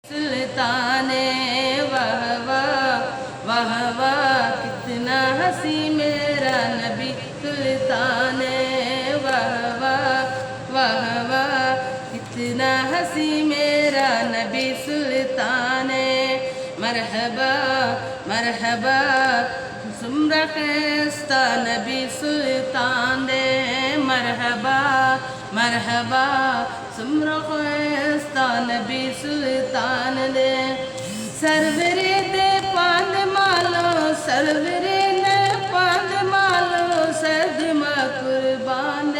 سلطان واہ واہ واہ واہ کتنا ہنسی میرا نبی سلطان واہ واہ واہ واہ کتنا ہنسی میرا نبی سلطان مرحبا مرحبا سمرا خیستہ نبی سلطان مرحبا مرحبا سمرا خیستہ نبی سلطان سرورے دے پاند مالو سرورے نے پاند مالو سردما قربان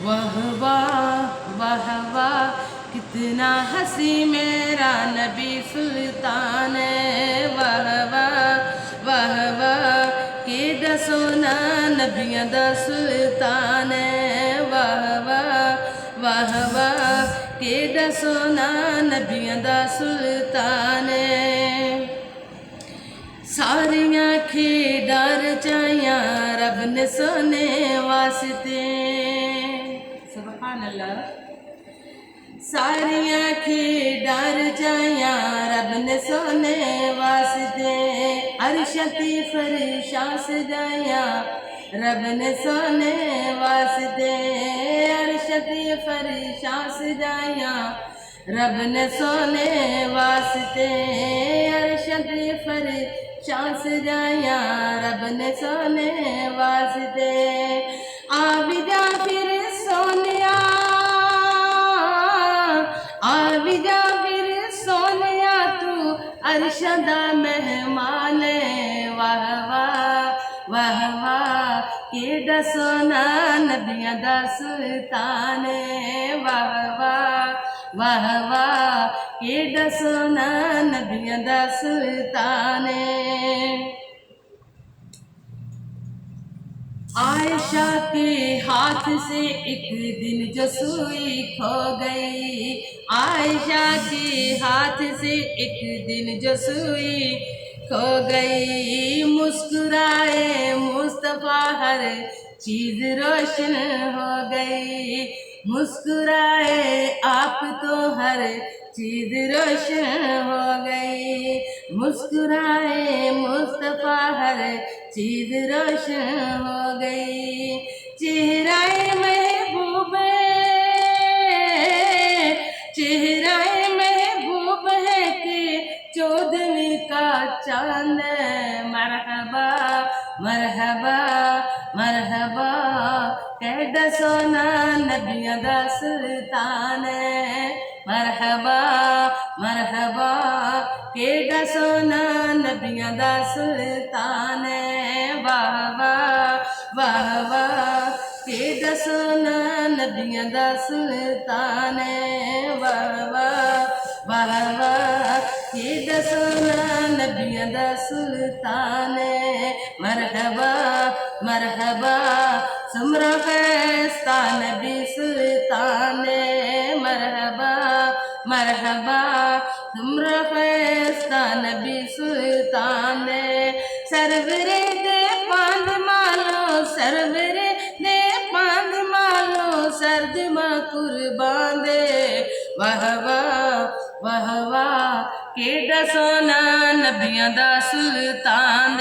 واہ واہ واہ واہ کتنا ہنسی میرا نبی سلطان واہ واہ واہ واہ کیڈا سونا نبیاں دا سلطان واہ واہ واہ واہ کیڈا سونا نبیاں دا سلطان ساریاں کھیڈاں رچائیاں رب نے سونے واسطے سبحان اللہ ساریاں کھیڈاں رچائیاں رب نے سونے واسطے عرش تے فرشاں سجائیاں رب نے سونے واسطے عرش تے فرشاں سجائیاں رب نے سونے واسطے عرش تے فرشاں سجائیاں رب نے سونے واسطے آ بھی جا پھر سونیا آ بھی جا پھر سونیا تو عرش دا مہمان واہ واہ واہ واہ کیڈا سونا نبیاں دا سلطان واہ واہ واہ واہ کیڈا سونا نبیاں دا سلطان عائشہ کے ہاتھ سے ایک دن جو سوئی کھو گئی عائشہ کے ہاتھ سے ایک دن جو سوئی کھو گئی مسکرائے مصطفیٰ ہر چیز روشن ہو گئی مسکرائے آپ تو ہر چیز روشن ہو گئی مسکرائے مصطفیٰ ہر چیز روشن ہو گئی چہرہ محبوب چہرہ محبوب ہے کہ چودھویں کا چاند مرحبا مرحبا مرحبا کیڈا سونا نبیاں دا سلطان مرحبا مرحبا کیڈا سونا نبیاں دا سلطان واہ واہ واہ واہ کیڈا سونا نبیاں دا سلطان واہ واہ واہ واہ کیڈا سونا نبیاں دا سلطان مرحبا مرحبا سمرا خیستہ نبی سلطان مرحبا مرحبا سمرا خیستہ نبی سلطان سرورے دے پاند مالو سرورے دے پاند مالو سردما قربان واہ واہ واہ واہ کیڈا سونا نبیاں دا سلطان